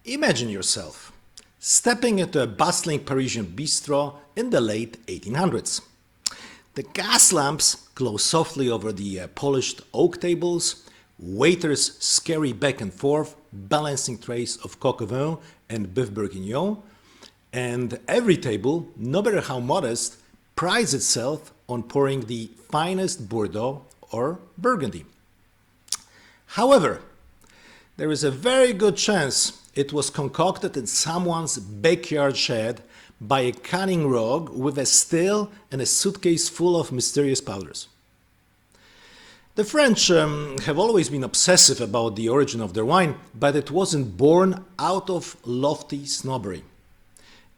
Imagine yourself stepping into a bustling Parisian bistro in the late 1800s. The gas lamps glow softly over the polished oak tables, waiters scurry back and forth, balancing trays of coq au vin and bœuf bourguignon, and every table, no matter how modest, prides itself on pouring the finest Bordeaux or Burgundy. However, there is a very good chance it was concocted in someone's backyard shed by a cunning rogue with a still and a suitcase full of mysterious powders. The French have always been obsessive about the origin of their wine, but it wasn't born out of lofty snobbery.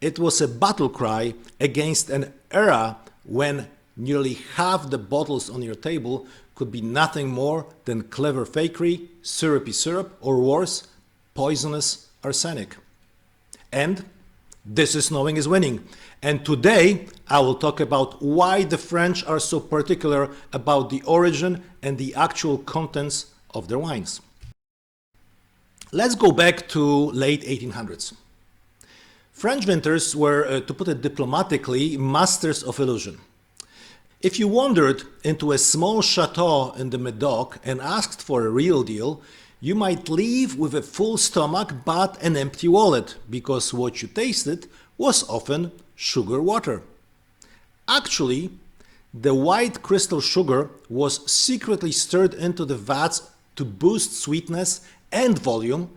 It was a battle cry against an era when nearly half the bottles on your table could be nothing more than clever fakery, syrupy syrup, or worse, poisonous arsenic. And this is knowing is winning. And today I will talk about why the French are so particular about the origin and the actual contents of their wines. Let's go back to late 1800s. French vintners were, to put it diplomatically, masters of illusion. If you wandered into a small chateau in the Medoc and asked for a real deal, you might leave with a full stomach but an empty wallet, because what you tasted was often sugar water. Actually, the white crystal sugar was secretly stirred into the vats to boost sweetness and volume,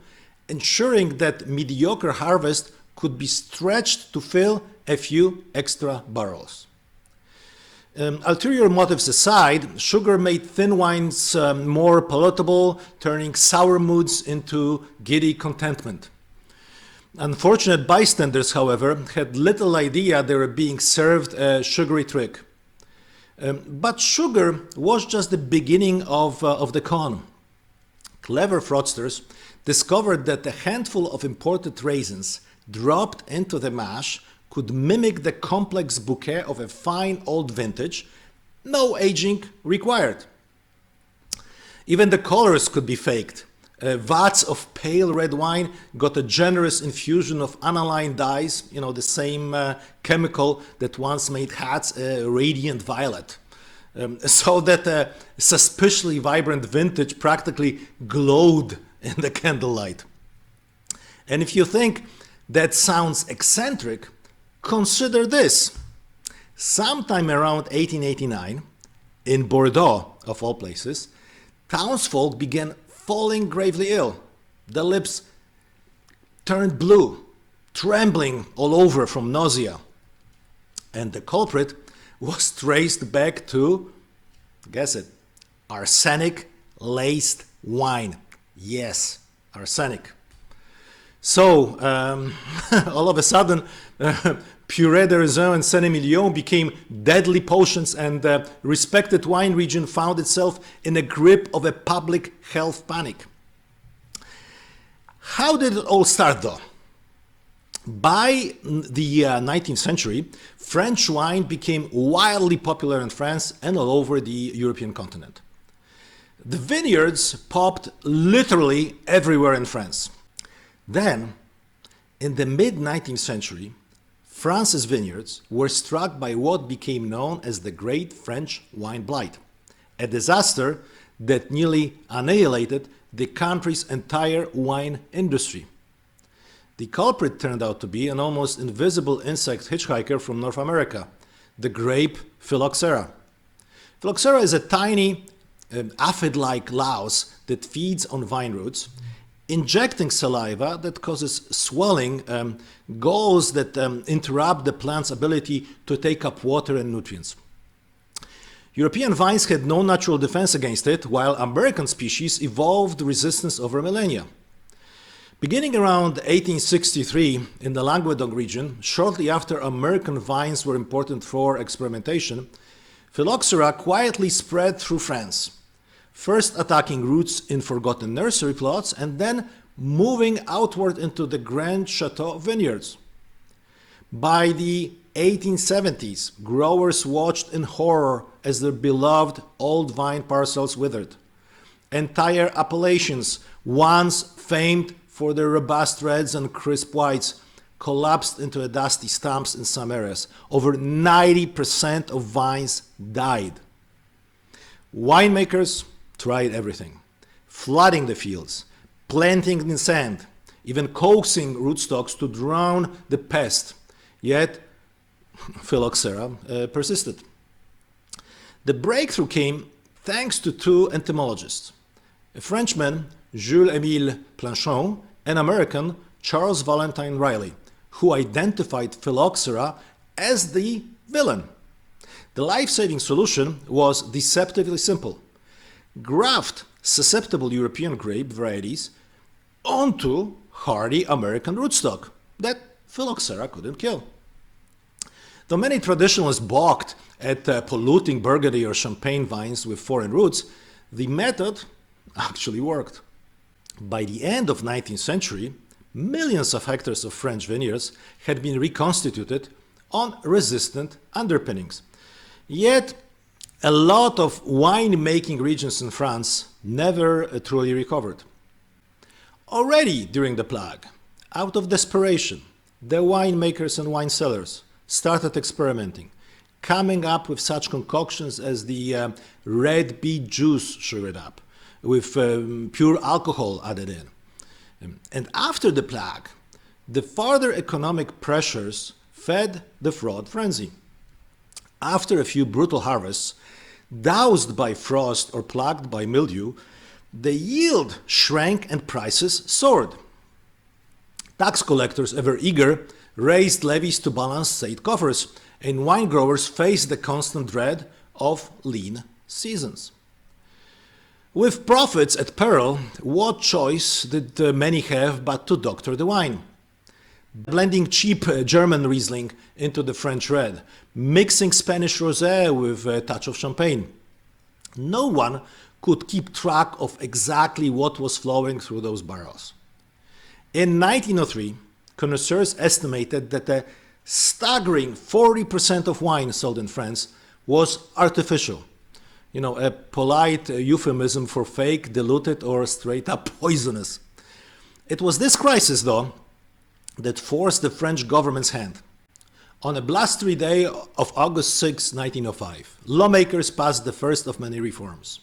ensuring that mediocre harvest could be stretched to fill a few extra barrels. Ulterior motives aside, sugar made thin wines more palatable, turning sour moods into giddy contentment. Unfortunate bystanders, however, had little idea they were being served a sugary trick. But sugar was just the beginning of the con. Clever fraudsters discovered that a handful of imported raisins dropped into the mash could mimic the complex bouquet of a fine old vintage, no aging required. Even the colors could be faked. Vats of pale red wine got a generous infusion of aniline dyes, the same chemical that once made hats radiant violet. So that a suspiciously vibrant vintage practically glowed in the candlelight. And if you think that sounds eccentric, consider this. Sometime around 1889, in Bordeaux, of all places, townsfolk began falling gravely ill. The lips turned blue, trembling all over from nausea. And the culprit was traced back to, guess it, arsenic-laced wine. Yes, arsenic. So, all of a sudden, Purée de Raisin and Saint-Emilion became deadly potions, and the respected wine region found itself in the grip of a public health panic. How did it all start, though? By the 19th century, French wine became wildly popular in France and all over the European continent. The vineyards popped literally everywhere in France. Then, in the mid-19th century, France's vineyards were struck by what became known as the Great French Wine Blight, a disaster that nearly annihilated the country's entire wine industry. The culprit turned out to be an almost invisible insect hitchhiker from North America, the grape Phylloxera. Phylloxera is a tiny, aphid-like louse that feeds on vine roots, injecting saliva that causes swelling, galls that interrupt the plant's ability to take up water and nutrients. European vines had no natural defense against it, while American species evolved resistance over millennia. Beginning around 1863 in the Languedoc region, shortly after American vines were imported for experimentation, Phylloxera quietly spread through France, first attacking roots in forgotten nursery plots and then moving outward into the Grand Chateau vineyards. By the 1870s, growers watched in horror as their beloved old vine parcels withered. Entire appellations, once famed for their robust reds and crisp whites, collapsed into dusty stumps in some areas. Over 90% of vines died. Winemakers tried everything: flooding the fields, planting in sand, even coaxing rootstocks to drown the pest. Yet phylloxera persisted. The breakthrough came thanks to two entomologists, a Frenchman, Jules-Émile Planchon, and American, Charles Valentine Riley, who identified phylloxera as the villain. The life-saving solution was deceptively simple: graft susceptible European grape varieties onto hardy American rootstock that phylloxera couldn't kill. Though many traditionalists balked at polluting Burgundy or Champagne vines with foreign roots, the method actually worked. By the end of the 19th century, millions of hectares of French vineyards had been reconstituted on resistant underpinnings. Yet, a lot of wine-making regions in France never truly recovered. Already during the plague, out of desperation, the winemakers and wine cellars started experimenting, coming up with such concoctions as the red beet juice sugared up, with pure alcohol added in. And after the plague, the further economic pressures fed the fraud frenzy. After a few brutal harvests, doused by frost or plagued by mildew, the yield shrank and prices soared. Tax collectors, ever eager, raised levies to balance state coffers, and wine growers faced the constant dread of lean seasons. With profits at peril, what choice did many have but to doctor the wine? Blending cheap German Riesling into the French red, mixing Spanish rosé with a touch of champagne. No one could keep track of exactly what was flowing through those barrels. In 1903, connoisseurs estimated that a staggering 40% of wine sold in France was artificial. You know, a polite euphemism for fake, diluted, or straight up poisonous. It was this crisis, though, that forced the French government's hand. On a blustery day of August 6, 1905, lawmakers passed the first of many reforms.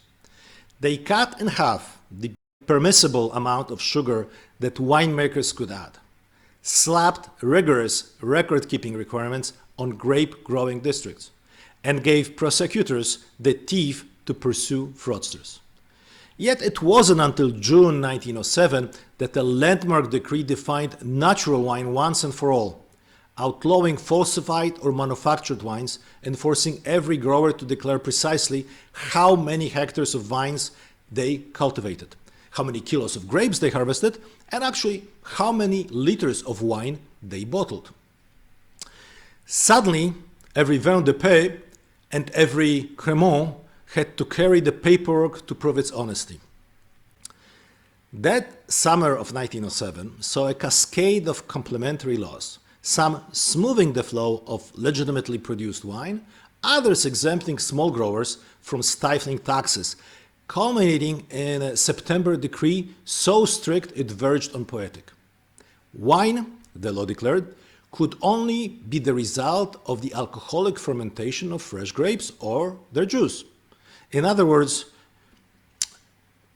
They cut in half the permissible amount of sugar that winemakers could add, slapped rigorous record-keeping requirements on grape-growing districts, and gave prosecutors the teeth to pursue fraudsters. Yet it wasn't until June 1907 that a landmark decree defined natural wine once and for all, outlawing falsified or manufactured wines and forcing every grower to declare precisely how many hectares of vines they cultivated, how many kilos of grapes they harvested, and actually how many liters of wine they bottled. Suddenly, every vin de paix and every crémant had to carry the paperwork to prove its honesty. That summer of 1907 saw a cascade of complementary laws, some smoothing the flow of legitimately produced wine, others exempting small growers from stifling taxes, culminating in a September decree so strict it verged on poetic. Wine, the law declared, could only be the result of the alcoholic fermentation of fresh grapes or their juice. In other words,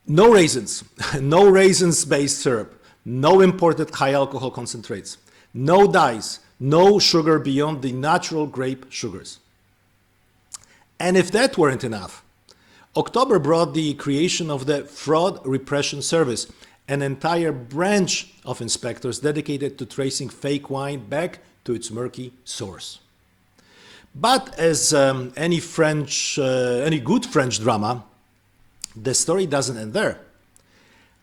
no raisins, no raisins-based syrup, no imported high alcohol concentrates, no dyes, no sugar beyond the natural grape sugars. And if that weren't enough, October brought the creation of the Fraud Repression Service, an entire branch of inspectors dedicated to tracing fake wine back to its murky source. But as any good French drama, the story doesn't end there.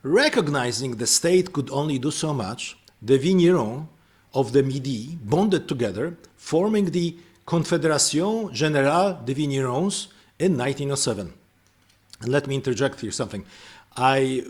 Recognizing the state could only do so much, the vignerons of the Midi bonded together, forming the Confédération Générale des Vignerons in 1907. And let me interject here something.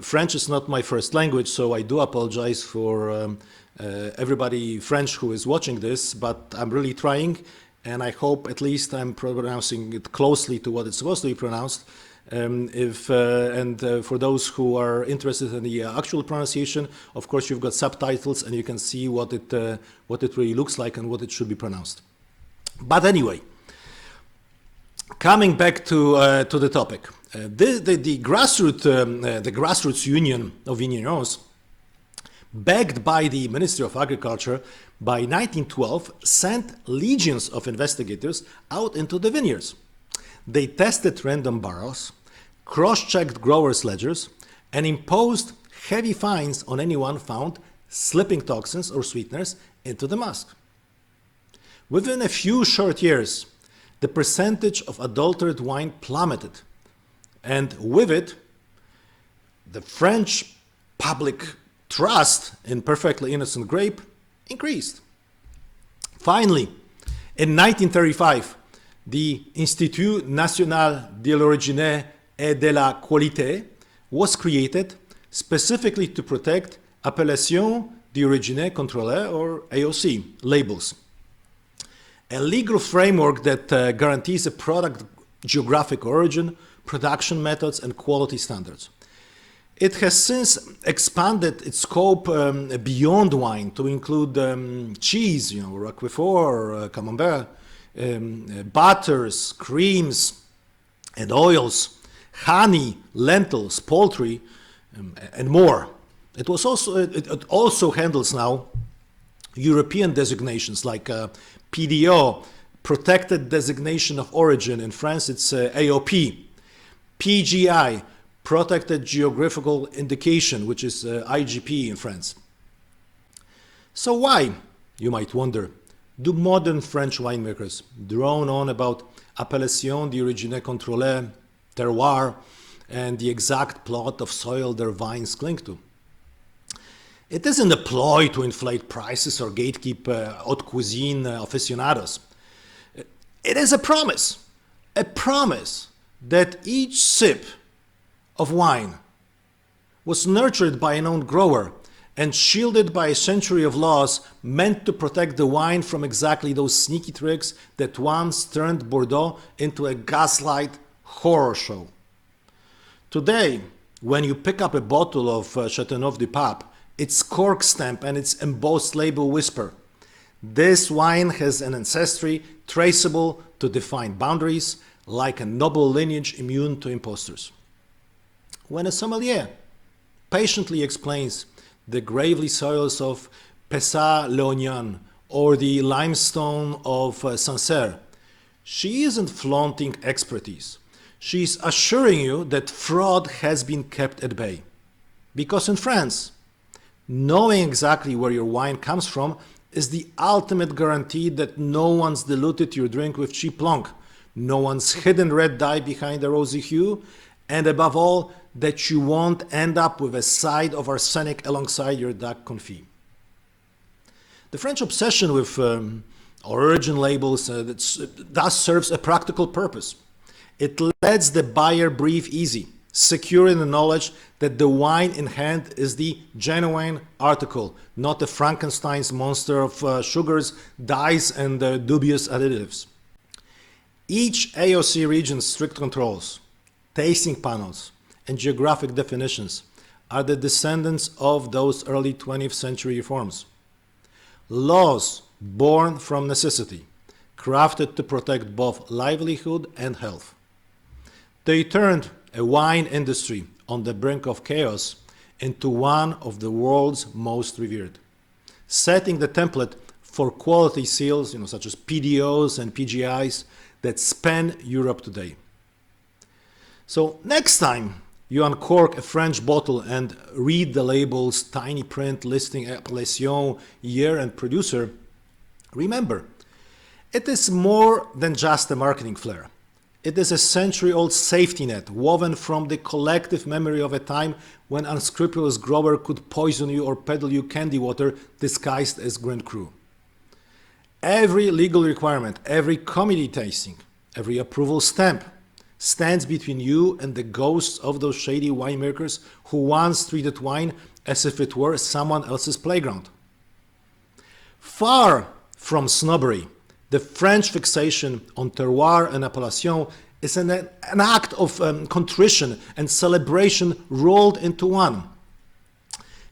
French is not my first language, so I do apologize for everybody French who is watching this, but I'm really trying, and I hope at least I'm pronouncing it closely to what it's supposed to be pronounced. For those who are interested in the actual pronunciation, of course, you've got subtitles and you can see what it really looks like and what it should be pronounced. But anyway, coming back to the topic, the grassroots union of vineyards, backed by the Ministry of Agriculture, by 1912 sent legions of investigators out into the vineyards. They tested random barrels, cross-checked growers' ledgers, and imposed heavy fines on anyone found slipping toxins or sweeteners into the must. Within a few short years, the percentage of adulterated wine plummeted, and with it, the French public trust in perfectly innocent grape increased. Finally, in 1935, the Institut National de l'Origine et de la Qualité was created specifically to protect Appellation d'Origine Contrôlée, or AOC, labels, a legal framework that guarantees a product geographic origin, production methods, and quality standards. It has since expanded its scope beyond wine to include cheese, Roquefort, Camembert, butters, creams, and oils, honey, lentils, poultry, and more. It also handles now European designations like PDO, Protected Designation of Origin. In France, it's AOP. PGI, Protected Geographical Indication, which is IGP in France. So why, you might wonder, do modern French winemakers drone on about Appellation d'Origine Contrôlée, Terroir, and the exact plot of soil their vines cling to? It isn't a ploy to inflate prices or gatekeep haute cuisine aficionados. It is a promise that each sip of wine was nurtured by an own grower and shielded by a century of laws meant to protect the wine from exactly those sneaky tricks that once turned Bordeaux into a gaslight horror show. Today, when you pick up a bottle of Châteauneuf-du-Pape, its cork stamp and its embossed label whisper, "This wine has an ancestry traceable to defined boundaries, like a noble lineage immune to imposters." When a sommelier patiently explains the gravelly soils of Pessat-Léognan or the limestone of Sancerre, she isn't flaunting expertise. She's assuring you that fraud has been kept at bay. Because in France, knowing exactly where your wine comes from is the ultimate guarantee that no one's diluted your drink with cheap long, no one's hidden red dye behind a rosy hue, and above all, that you won't end up with a side of arsenic alongside your duck confit. The French obsession with origin labels thus serves a practical purpose. It lets the buyer breathe easy, secure in the knowledge that the wine in hand is the genuine article, not a Frankenstein's monster of sugars, dyes, and dubious additives. Each AOC region's strict controls, tasting panels, and geographic definitions are the descendants of those early 20th century reforms. Laws born from necessity, crafted to protect both livelihood and health. They turned a wine industry on the brink of chaos into one of the world's most revered, setting the template for quality seals, such as PDOs and PGIs that span Europe today. So next time you uncork a French bottle and read the label's tiny print listing appellation, year, and producer, remember, it is more than just a marketing flair. It is a century-old safety net woven from the collective memory of a time when unscrupulous grower could poison you or peddle you candy water disguised as Grand Cru. Every legal requirement, every committee tasting, every approval stamp stands between you and the ghosts of those shady winemakers who once treated wine as if it were someone else's playground. Far from snobbery, the French fixation on terroir and appellation is an act of contrition and celebration rolled into one.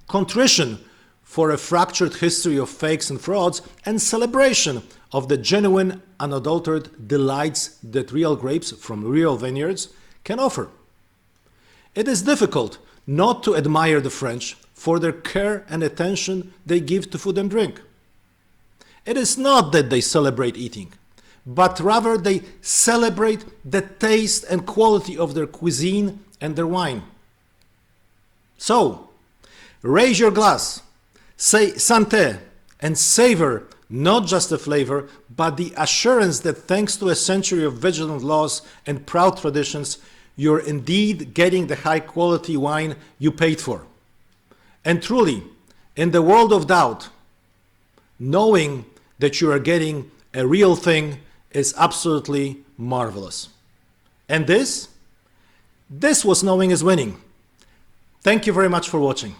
Contrition for a fractured history of fakes and frauds, and celebration of the genuine, unadulterated delights that real grapes from real vineyards can offer. It is difficult not to admire the French for their care and attention they give to food and drink. It is not that they celebrate eating, but rather they celebrate the taste and quality of their cuisine and their wine. So, raise your glass, say santé, and savor not just the flavor, but the assurance that thanks to a century of vigilant laws and proud traditions, you're indeed getting the high quality wine you paid for. And truly, in the world of doubt, knowing that you are getting a real thing is absolutely marvelous. And this was Knowing is Winning. Thank you very much for watching.